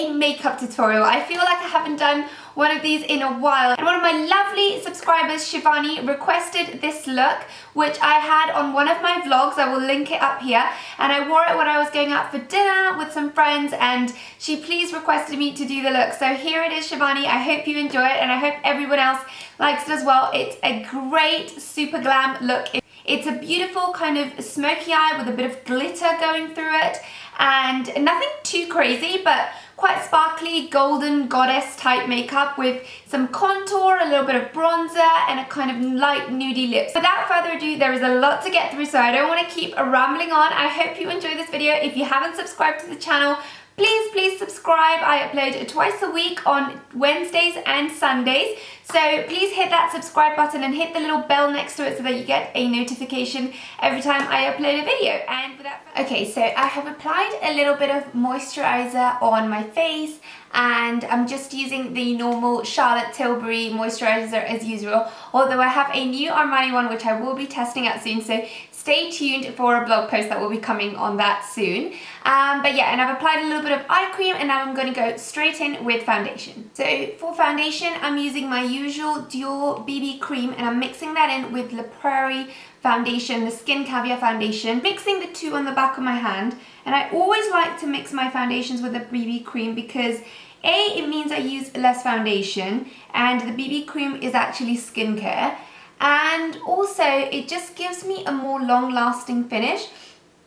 a makeup tutorial. I feel like I haven't done one of these in a while, and one of my lovely subscribers, Shivani, requested this look, which I had on one of my vlogs. I will link it up here, and I wore it when I was going out for dinner with some friends, and she please requested me to do the look. So here it is, Shivani. I hope you enjoy it, and I hope everyone else likes it as well. It's a great super glam look. It's a beautiful kind of smoky eye with a bit of glitter going through it, and nothing too crazy, but quite sparkly golden goddess type makeup with some contour, a little bit of bronzer, and a kind of light nudie lips. Without further ado, there is a lot to get through, so I don't want to keep rambling on. I hope you enjoy this video. If you haven't subscribed to the channel, please subscribe. I upload twice a week on Wednesdays and Sundays. So please hit that subscribe button and hit the little bell next to it so that you get a notification every time I upload a video. And without okay, so I have applied a little bit of moisturizer on my face, and I'm just using the normal Charlotte Tilbury moisturizer as usual, although I have a new Armani one which I will be testing out soon, so stay tuned for a blog post that will be coming on that soon. But yeah, and I've applied a little bit of eye cream, and now I'm going to go straight in with foundation. So for foundation, I'm using my usual Dior BB cream, and I'm mixing that in with La Prairie foundation, the Skin Caviar foundation, mixing the two on the back of my hand. And I always like to mix my foundations with a BB cream because A, it means I use less foundation, and the BB cream is actually skincare, and also it just gives me a more long-lasting finish.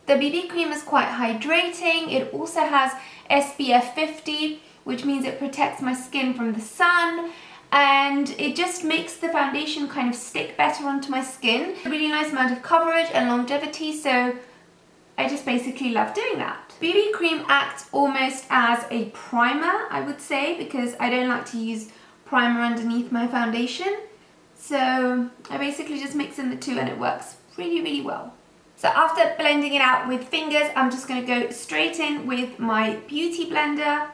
The BB cream is quite hydrating. It also has SPF 50, which means it protects my skin from the sun, and it just makes the foundation kind of stick better onto my skin. A really nice amount of coverage and longevity, so I just basically love doing that. BB cream acts almost as a primer, I would say, because I don't like to use primer underneath my foundation. So I basically just mix in the two, and it works really well. So after blending it out with fingers, I'm just going to go straight in with my beauty blender,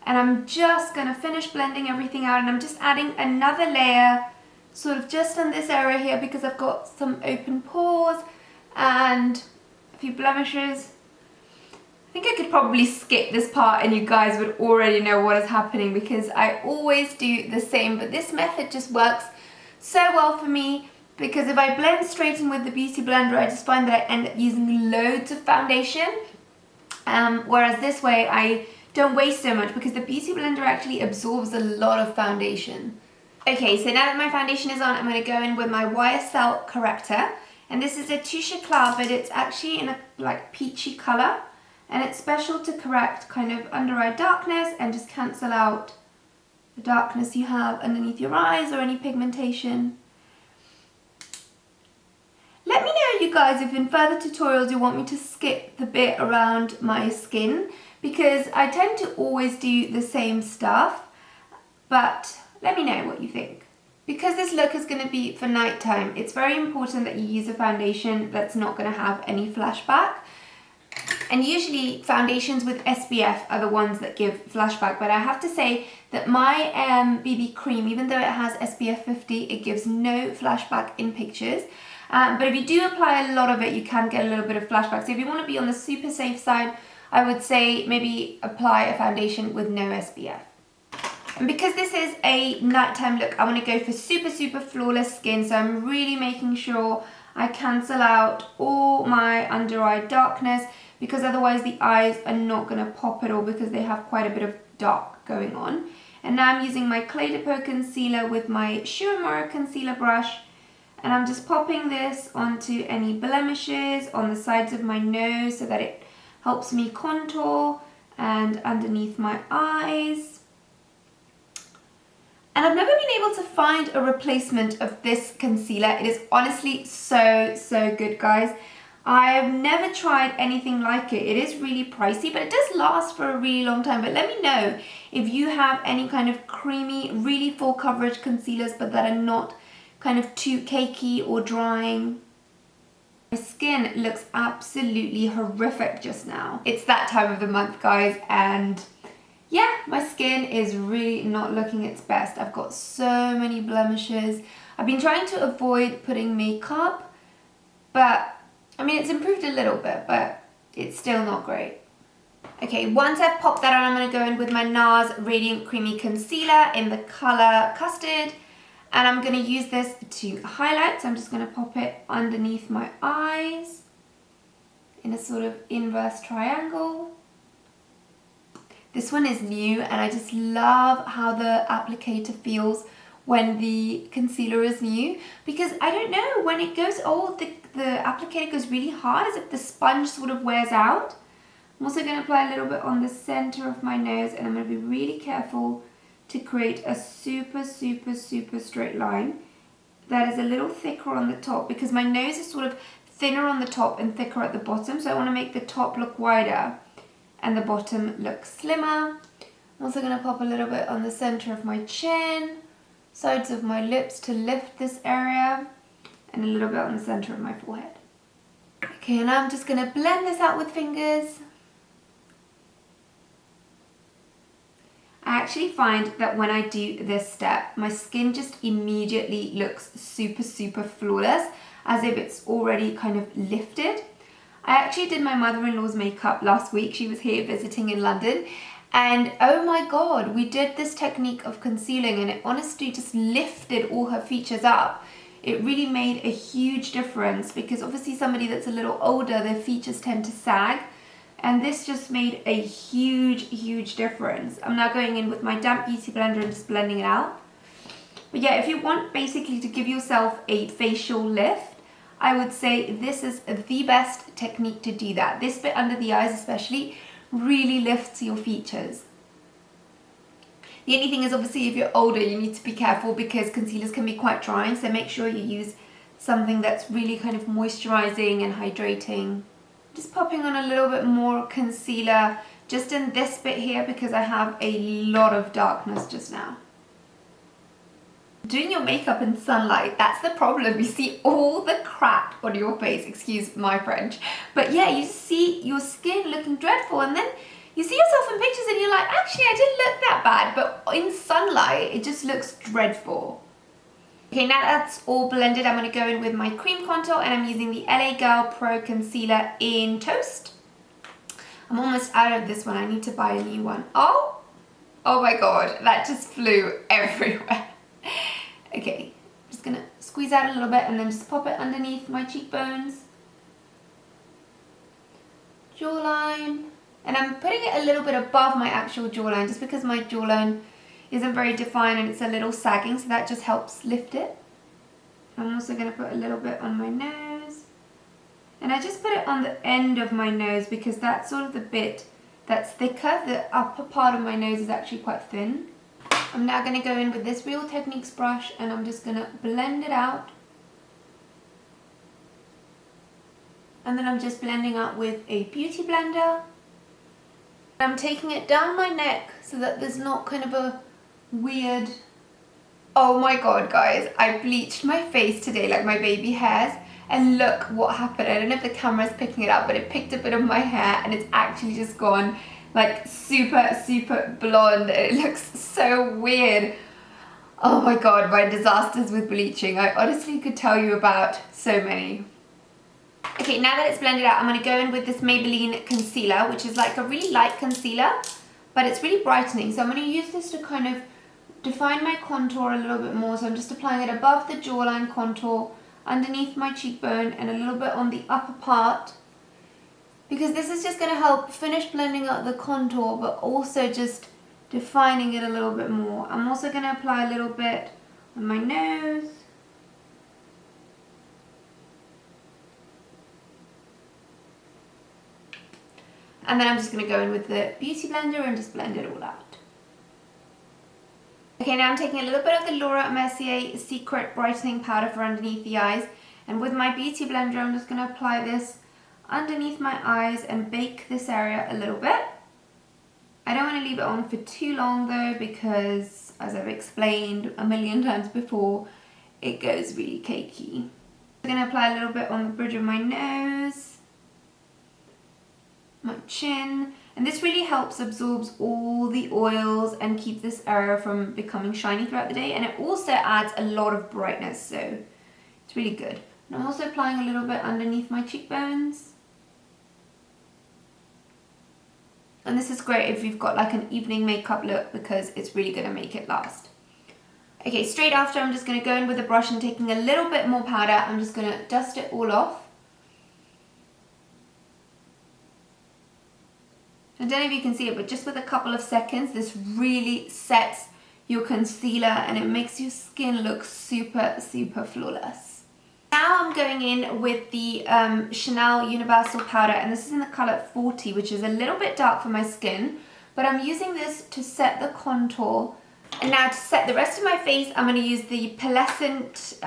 and I'm just going to finish blending everything out, and I'm just adding another layer sort of just on this area here because I've got some open pores and a few blemishes. I think I could probably skip this part and you guys would already know what is happening because I always do the same, but this method just works so well for me because if I blend straight in with the beauty blender, I just find that I end up using loads of foundation, whereas this way I don't waste so much because the beauty blender actually absorbs a lot of foundation. Okay, so now that my foundation is on, I'm going to go in with my YSL corrector, and this is a Touche Eclat, but it's actually in a like peachy colour, and it's special to correct kind of under eye darkness and just cancel out the darkness you have underneath your eyes or any pigmentation. Let me know, you guys, if in further tutorials you want me to skip the bit around my skin, because I tend to always do the same stuff, but let me know what you think. Because this look is going to be for nighttime, it's very important that you use a foundation that's not going to have any flashback. And usually foundations with SPF are the ones that give flashback, but I have to say that my BB cream, even though it has SPF 50, it gives no flashback in pictures. But if you do apply a lot of it, you can get a little bit of flashback. So if you want to be on the super safe side, I would say maybe apply a foundation with no SPF. And because this is a nighttime look, I want to go for super flawless skin. So I'm really making sure I cancel out all my under eye darkness, because otherwise the eyes are not going to pop at all because they have quite a bit of dark going on. And now I'm using my Clé de Peau concealer with my Shu Uemura concealer brush, and I'm just popping this onto any blemishes on the sides of my nose so that it helps me contour, and underneath my eyes. And I've never been able to find a replacement of this concealer. It is honestly so good, guys. I have never tried anything like it. It is really pricey, but it does last for a really long time. But let me know if you have any kind of creamy, really full coverage concealers, but that are not kind of too cakey or drying. My skin looks absolutely horrific just now. It's that time of the month, guys, and yeah, my skin is really not looking its best. I've got so many blemishes. I've been trying to avoid putting makeup, but I mean, it's improved a little bit, but it's still not great. Okay, once I've popped that on, I'm going to go in with my NARS Radiant Creamy Concealer in the color Custard. And I'm going to use this to highlight. So I'm just going to pop it underneath my eyes in a sort of inverse triangle. This one is new and I just love how the applicator feels when the concealer is new, because I don't know, when it goes old, the applicator goes really hard, as if the sponge sort of wears out. I'm also going to apply a little bit on the center of my nose, and I'm going to be really careful to create a super straight line that is a little thicker on the top, because my nose is sort of thinner on the top and thicker at the bottom, so I want to make the top look wider and the bottom look slimmer. I'm also going to pop a little bit on the center of my chin, sides of my lips to lift this area, and a little bit on the center of my forehead. Okay, and I'm just going to blend this out with fingers. I actually find that when I do this step, my skin just immediately looks super flawless, as if it's already kind of lifted. I actually did my mother-in-law's makeup last week. She was here visiting in London, and oh my god, we did this technique of concealing and it honestly just lifted all her features up. It really made a huge difference, because obviously somebody that's a little older, their features tend to sag. And this just made a huge difference. I'm now going in with my damp beauty blender and just blending it out. But yeah, if you want basically to give yourself a facial lift, I would say this is the best technique to do that. This bit under the eyes especially really lifts your features. The only thing is, obviously if you're older, you need to be careful because concealers can be quite drying, so make sure you use something that's really kind of moisturizing and hydrating. Just popping on a little bit more concealer just in this bit here, because I have a lot of darkness just now. Doing your makeup in sunlight, that's the problem. You see all the crap on your face, excuse my French. But yeah, you see your skin looking dreadful, and then you see yourself in pictures and you're like, actually I didn't look that bad, but in sunlight it just looks dreadful. Okay, now that's all blended, I'm going to go in with my cream contour, and I'm using the LA Girl Pro Concealer in Toast. I'm almost out of this one, I need to buy a new one. Oh my god, that just flew everywhere. Okay, I'm just going to squeeze out a little bit and then just pop it underneath my cheekbones, jawline, and I'm putting it a little bit above my actual jawline just because my jawline isn't very defined and it's a little sagging, so that just helps lift it. I'm also going to put a little bit on my nose, and I just put it on the end of my nose because that's sort of the bit that's thicker. The upper part of my nose is actually quite thin. I'm now going to go in with this Real Techniques brush and I'm just going to blend it out, and then I'm just blending out with a beauty blender. I'm taking it down my neck so that there's not kind of a weird... Oh my god guys, I bleached my face today like my baby hairs, and look what happened. I don't know if the camera's picking it up, but it picked a bit of my hair and it's actually just gone like super blonde. It looks so weird. Oh my god, my disasters with bleaching. I honestly could tell you about so many. Okay, now that it's blended out, I'm going to go in with this Maybelline concealer, which is like a really light concealer, but it's really brightening. So I'm going to use this to kind of define my contour a little bit more. So I'm just applying it above the jawline contour, underneath my cheekbone, and a little bit on the upper part, because this is just going to help finish blending out the contour, but also just defining it a little bit more. I'm also going to apply a little bit on my nose. And then I'm just going to go in with the beauty blender and just blend it all out. Okay, now I'm taking a little bit of the Laura Mercier Secret Brightening Powder for underneath the eyes. And with my beauty blender, I'm just going to apply this underneath my eyes and bake this area a little bit. I don't want to leave it on for too long though, because as I've explained a million times before, it goes really cakey. I'm going to apply a little bit on the bridge of my nose, my chin, and this really helps absorb all the oils and keep this area from becoming shiny throughout the day, and it also adds a lot of brightness, so it's really good. And I'm also applying a little bit underneath my cheekbones. And this is great if you've got like an evening makeup look because it's really going to make it last. Okay, straight after I'm just going to go in with a brush and taking a little bit more powder. I'm just going to dust it all off. I don't know if you can see it, but just with a couple of seconds, this really sets your concealer and it makes your skin look super, super flawless. Now I'm going in with the Chanel Universal Powder, and this is in the color 40, which is a little bit dark for my skin, but I'm using this to set the contour. And now to set the rest of my face, I'm going to use the Pearlescent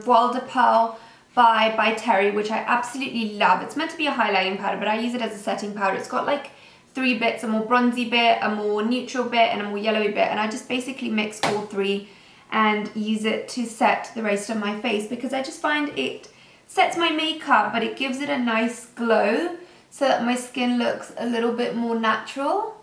Voile de Pearl by Terry, which I absolutely love. It's meant to be a highlighting powder, but I use it as a setting powder. It's got like 3 bits, a more bronzy bit, a more neutral bit, and a more yellowy bit, and I just basically mix all 3 and use it to set the rest of my face because I just find it sets my makeup, but it gives it a nice glow so that my skin looks a little bit more natural.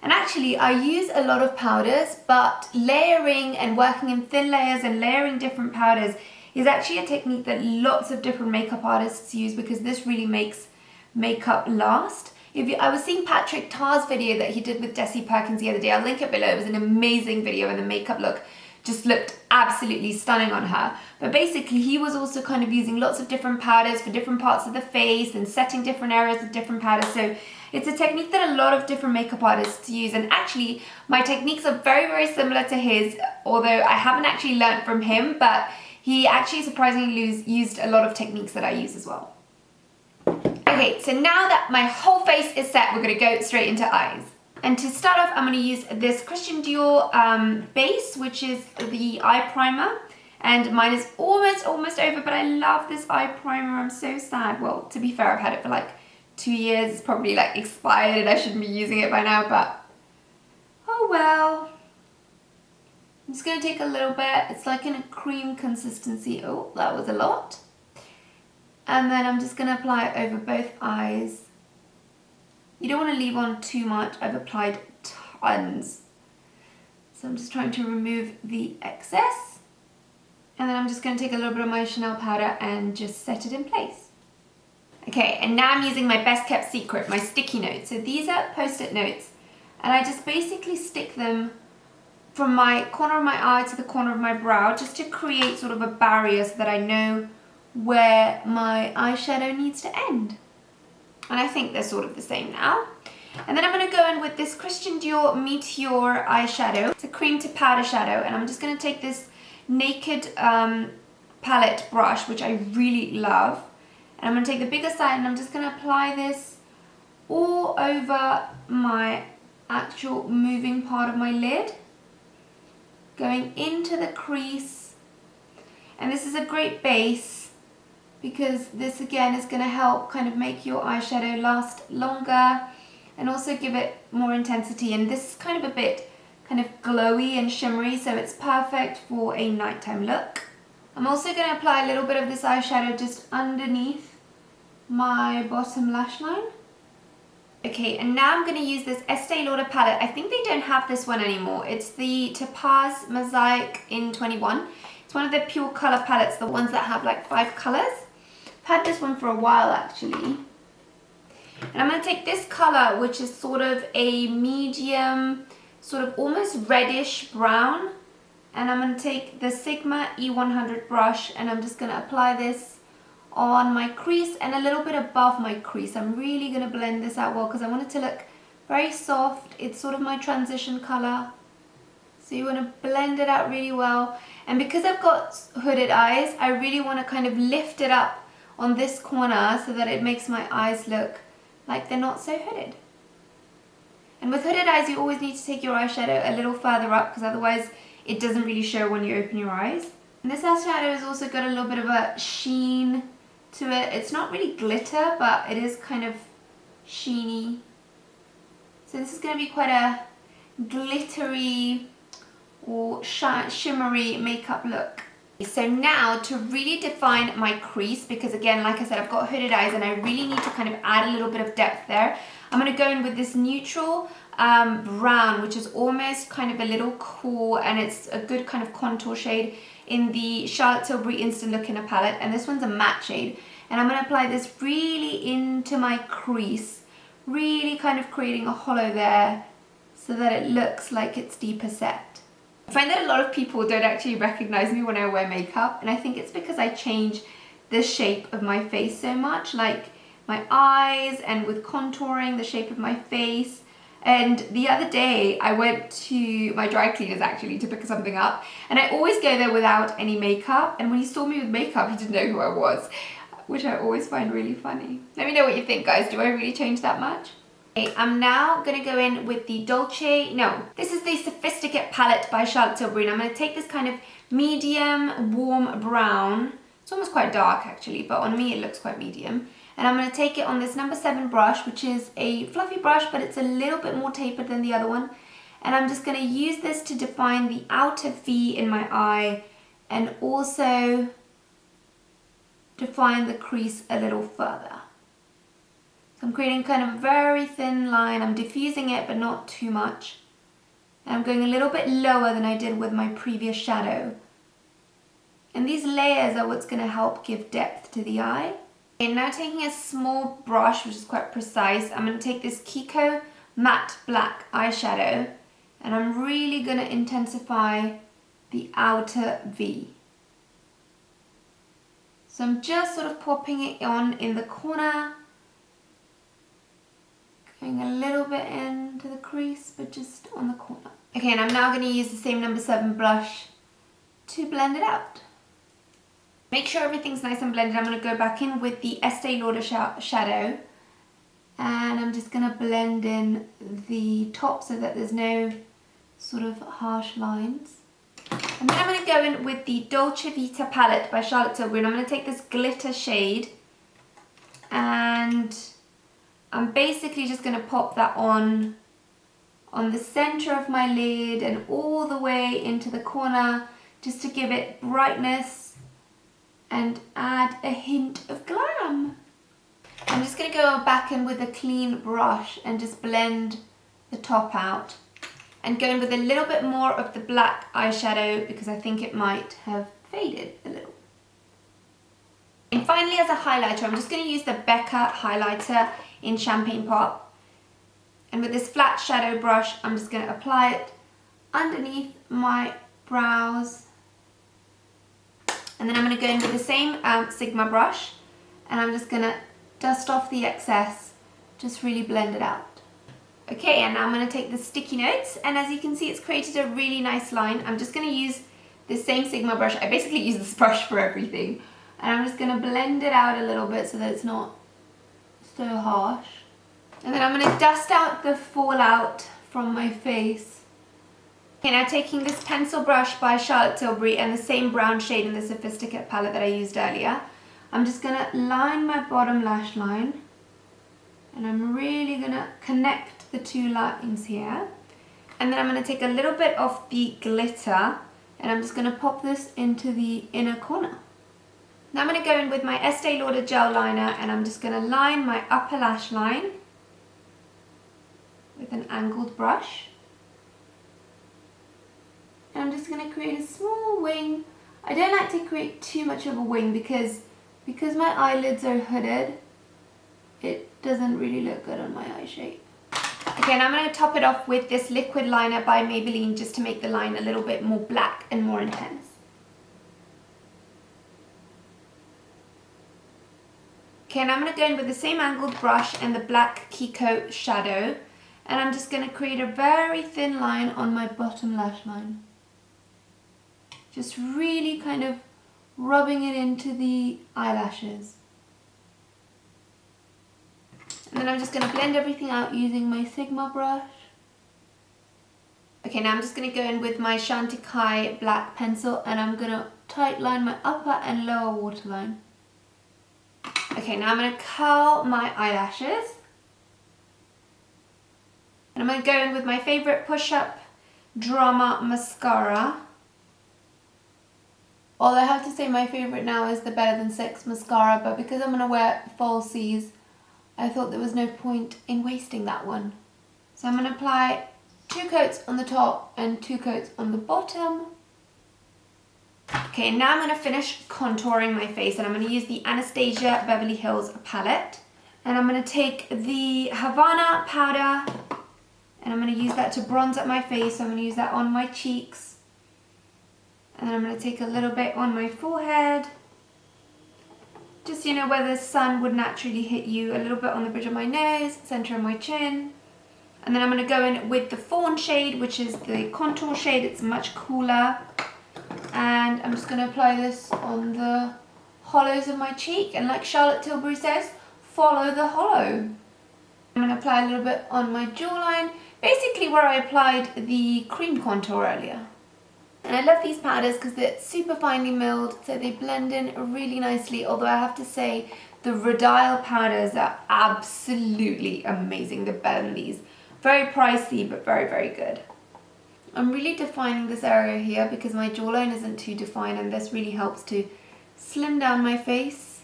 And actually I use a lot of powders, but layering and working in thin layers and layering different powders is actually a technique that lots of different makeup artists use because this really makes makeup last. I was seeing Patrick Tar's video that he did with Desi Perkins the other day. I'll link it below. It was an amazing video and the makeup look just looked absolutely stunning on her. But basically he was also kind of using lots of different powders for different parts of the face and setting different areas with different powders. So it's a technique that a lot of different makeup artists use, and actually my techniques are very, very similar to his, although I haven't actually learned from him, but he actually surprisingly used a lot of techniques that I use as well. Okay, so now that my whole face is set, we're going to go straight into eyes. And to start off, I'm going to use this Christian Dior base, which is the eye primer. And mine is almost over, but I love this eye primer. I'm so sad. Well, to be fair, I've had it for like 2 years. It's probably like expired and I shouldn't be using it by now, but oh well. I'm just going to take a little bit. It's like in a cream consistency. Oh, that was a lot. And then I'm just going to apply it over both eyes. You don't want to leave on too much. I've applied tons. So I'm just trying to remove the excess. And then I'm just going to take a little bit of my Chanel powder and just set it in place. Okay, and now I'm using my best kept secret, my sticky notes. So these are post-it notes. And I just basically stick them from my corner of my eye to the corner of my brow just to create sort of a barrier so that I know where my eyeshadow needs to end. And I think they're sort of the same now. And then I'm going to go in with this Christian Dior Meteor eyeshadow. It's a cream to powder shadow, and I'm just going to take this Naked palette brush, which I really love. And I'm going to take the bigger side and I'm just going to apply this all over my actual moving part of my lid, going into the crease. And this is a great base because this again is going to help kind of make your eyeshadow last longer and also give it more intensity. And this is kind of a bit kind of glowy and shimmery, so it's perfect for a nighttime look. I'm also going to apply a little bit of this eyeshadow just underneath my bottom lash line. Okay, and now I'm going to use this Estee Lauder palette. I think they don't have this one anymore. It's the Topaz Mosaic in 21. It's one of the pure color palettes, the ones that have like 5 colors. I've had this one for a while actually. And I'm going to take this color, which is sort of a medium, sort of almost reddish brown. And I'm going to take the Sigma E100 brush and I'm just going to apply this on my crease and a little bit above my crease. I'm really going to blend this out well because I want it to look very soft. It's sort of my transition color. So you want to blend it out really well. And because I've got hooded eyes, I really want to kind of lift it up on this corner so that it makes my eyes look like they're not so hooded. And with hooded eyes, you always need to take your eyeshadow a little further up because otherwise it doesn't really show when you open your eyes. And this eyeshadow has also got a little bit of a sheen to it. It's not really glitter, but it is kind of sheeny. So this is going to be quite a glittery or shimmery makeup look. So now to really define my crease, because again, like I said, I've got hooded eyes and I really need to kind of add a little bit of depth there. I'm going to go in with this neutral brown, which is almost kind of a little cool, and it's a good kind of contour shade in the Charlotte Tilbury Instant Look in a palette. And this one's a matte shade. And I'm going to apply this really into my crease, really kind of creating a hollow there so that it looks like it's deeper set. I find that a lot of people don't actually recognize me when I wear makeup, and I think it's because I change the shape of my face so much, like my eyes, and with contouring the shape of my face. And the other day I went to my dry cleaners actually to pick something up, and I always go there without any makeup, and when he saw me with makeup he didn't know who I was, which I always find really funny. Let me know what you think, guys. Do I really change that much? Okay, I'm now going to go in with the this is the Sophisticate palette by Charlotte Tilbury, and I'm going to take this kind of medium warm brown. It's almost quite dark actually, but on me it looks quite medium. And I'm going to take it on this number 7 brush, which is a fluffy brush, but it's a little bit more tapered than the other one. And I'm just going to use this to define the outer V in my eye and also define the crease a little further. So I'm creating kind of a very thin line. I'm diffusing it, but not too much. And I'm going a little bit lower than I did with my previous shadow. And these layers are what's going to help give depth to the eye. And now taking a small brush, which is quite precise, I'm going to take this Kiko matte black eyeshadow, and I'm really going to intensify the outer V. So I'm just sort of popping it on in the corner, going a little bit into the crease, but just on the corner. Okay, and I'm now going to use the same number 7 blush to blend it out. Make sure everything's nice and blended. I'm going to go back in with the Estee Lauder shadow, and I'm just going to blend in the top so that there's no sort of harsh lines. And then I'm going to go in with the Dolce Vita palette by Charlotte Tilbury, and I'm going to take this glitter shade, and I'm basically just going to pop that on the center of my lid and all the way into the corner, just to give it brightness and add a hint of glam. I'm just going to go back in with a clean brush and just blend the top out, and go in with a little bit more of the black eyeshadow because I think it might have faded a little. And finally, as a highlighter, I'm just going to use the Becca highlighter in Champagne Pop, and with this flat shadow brush I'm just going to apply it underneath my brows. And then I'm going to go in with the same Sigma brush, and I'm just going to dust off the excess, just really blend it out. Okay, and now I'm going to take the sticky notes, and as you can see it's created a really nice line. I'm just going to use the same Sigma brush. I basically use this brush for everything, and I'm just going to blend it out a little bit so that it's not so harsh. And then I'm going to dust out the fallout from my face. Okay, now taking this pencil brush by Charlotte Tilbury and the same brown shade in the Sophisticate palette that I used earlier, I'm just going to line my bottom lash line, and I'm really going to connect the two lines here. And then I'm going to take a little bit of the glitter, and I'm just going to pop this into the inner corner. Now I'm going to go in with my Estee Lauder gel liner, and I'm just going to line my upper lash line with an angled brush. I'm just going to create a small wing. I don't like to create too much of a wing because my eyelids are hooded, it doesn't really look good on my eye shape. Okay, now I'm going to top it off with this liquid liner by Maybelline just to make the line a little bit more black and more intense. Okay, now I'm going to go in with the same angled brush and the black Kiko shadow, and I'm just going to create a very thin line on my bottom lash line. Just really kind of rubbing it into the eyelashes. And then I'm just going to blend everything out using my Sigma brush. Okay, now I'm just going to go in with my Chantecaille black pencil, and I'm going to tight line my upper and lower waterline. Okay, now I'm going to curl my eyelashes. And I'm going to go in with my favourite Push-Up Drama mascara. Although I have to say my favourite now is the Better Than Sex mascara, but because I'm going to wear falsies, I thought there was no point in wasting that one. So I'm going to apply 2 coats on the top and 2 coats on the bottom. Okay, now I'm going to finish contouring my face, and I'm going to use the Anastasia Beverly Hills palette. And I'm going to take the Havana powder, and I'm going to use that to bronze up my face. So I'm going to use that on my cheeks. And then I'm going to take a little bit on my forehead. Just, you know, where the sun would naturally hit you. A little bit on the bridge of my nose, center of my chin. And then I'm going to go in with the Fawn shade, which is the contour shade. It's much cooler. And I'm just going to apply this on the hollows of my cheek. And like Charlotte Tilbury says, follow the hollow. I'm going to apply a little bit on my jawline, basically where I applied the cream contour earlier. And I love these powders because they're super finely milled, so they blend in really nicely. Although I have to say, the Rodial powders are absolutely amazing. They're better than these. Very pricey, but very, very good. I'm really defining this area here because my jawline isn't too defined, and this really helps to slim down my face.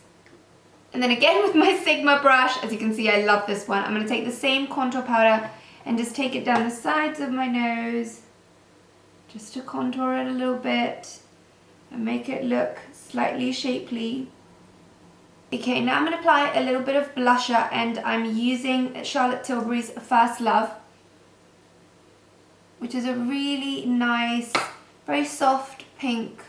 And then again with my Sigma brush, as you can see, I love this one. I'm going to take the same contour powder and just take it down the sides of my nose, just to contour it a little bit and make it look slightly shapely. Okay, now I'm going to apply a little bit of blusher, and I'm using Charlotte Tilbury's First Love, which is a really nice, very soft pink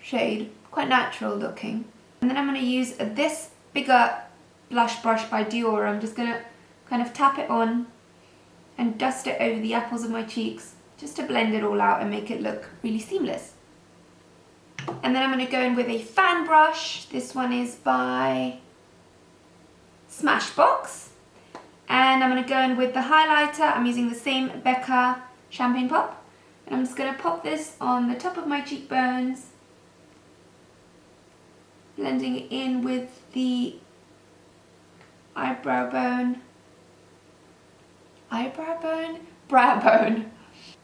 shade, quite natural looking. And then I'm going to use this bigger blush brush by Dior. I'm just going to kind of tap it on and dust it over the apples of my cheeks, just to blend it all out and make it look really seamless. And then I'm going to go in with a fan brush. This one is by Smashbox. And I'm going to go in with the highlighter. I'm using the same Becca Champagne Pop. And I'm just going to pop this on the top of my cheekbones, blending it in with the brow bone.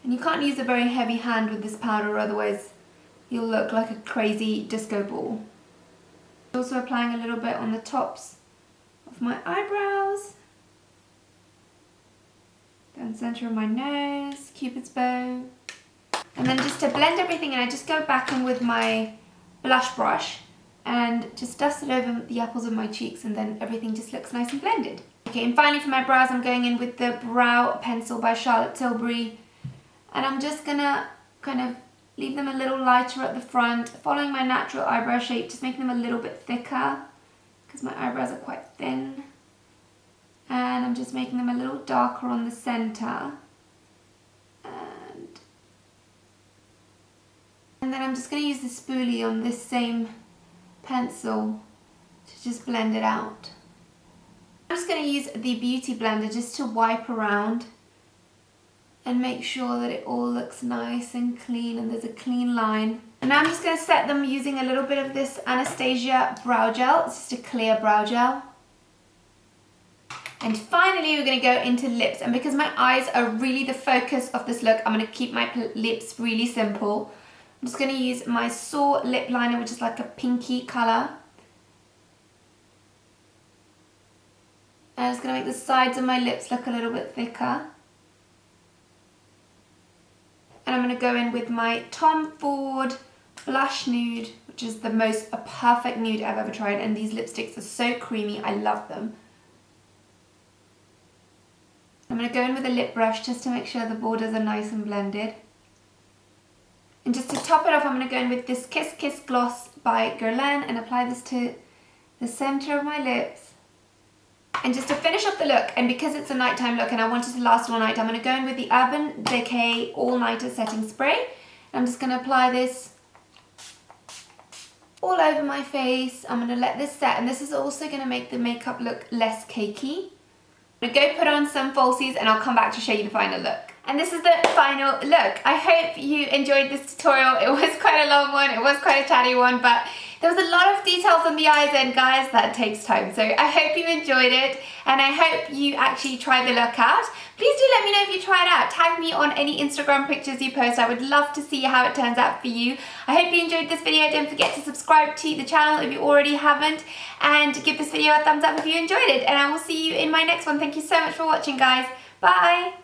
And you can't use a very heavy hand with this powder, otherwise you'll look like a crazy disco ball. Also applying a little bit on the tops of my eyebrows, down the center of my nose, Cupid's bow. And then just to blend everything in, I just go back in with my blush brush and just dust it over the apples of my cheeks, and then everything just looks nice and blended. Okay, and finally for my brows, I'm going in with the Brow Pencil by Charlotte Tilbury. And I'm just gonna kind of leave them a little lighter at the front, following my natural eyebrow shape, just making them a little bit thicker because my eyebrows are quite thin. And I'm just making them a little darker on the center. And then I'm just going to use the spoolie on this same pencil to just blend it out. I'm just going to use the Beauty Blender just to wipe around and make sure that it all looks nice and clean and there's a clean line. And now I'm just going to set them using a little bit of this Anastasia brow gel. It's just a clear brow gel. And finally we're going to go into lips, and because my eyes are really the focus of this look, I'm going to keep my lips really simple. I'm just going to use my Soar lip liner, which is like a pinky colour. And I'm just going to make the sides of my lips look a little bit thicker. And I'm going to go in with my Tom Ford Blush Nude, which is the most perfect nude I've ever tried. And these lipsticks are so creamy, I love them. I'm going to go in with a lip brush just to make sure the borders are nice and blended. And just to top it off, I'm going to go in with this Kiss Kiss Gloss by Guerlain and apply this to the center of my lips. And just to finish up the look, and because it's a nighttime look and I want it to last all night, I'm going to go in with the Urban Decay All Nighter Setting Spray. I'm just going to apply this all over my face. I'm going to let this set, and this is also going to make the makeup look less cakey. I'm going to go put on some falsies and I'll come back to show you the final look. And this is the final look. I hope you enjoyed this tutorial. It was quite a long one, it was quite a chatty one, but there was a lot of details on the eyes, and guys, that takes time. So I hope you enjoyed it, and I hope you actually try the look out. Please do let me know if you try it out. Tag me on any Instagram pictures you post. I would love to see how it turns out for you. I hope you enjoyed this video. Don't forget to subscribe to the channel if you already haven't, and give this video a thumbs up if you enjoyed it. And I will see you in my next one. Thank you so much for watching, guys. Bye.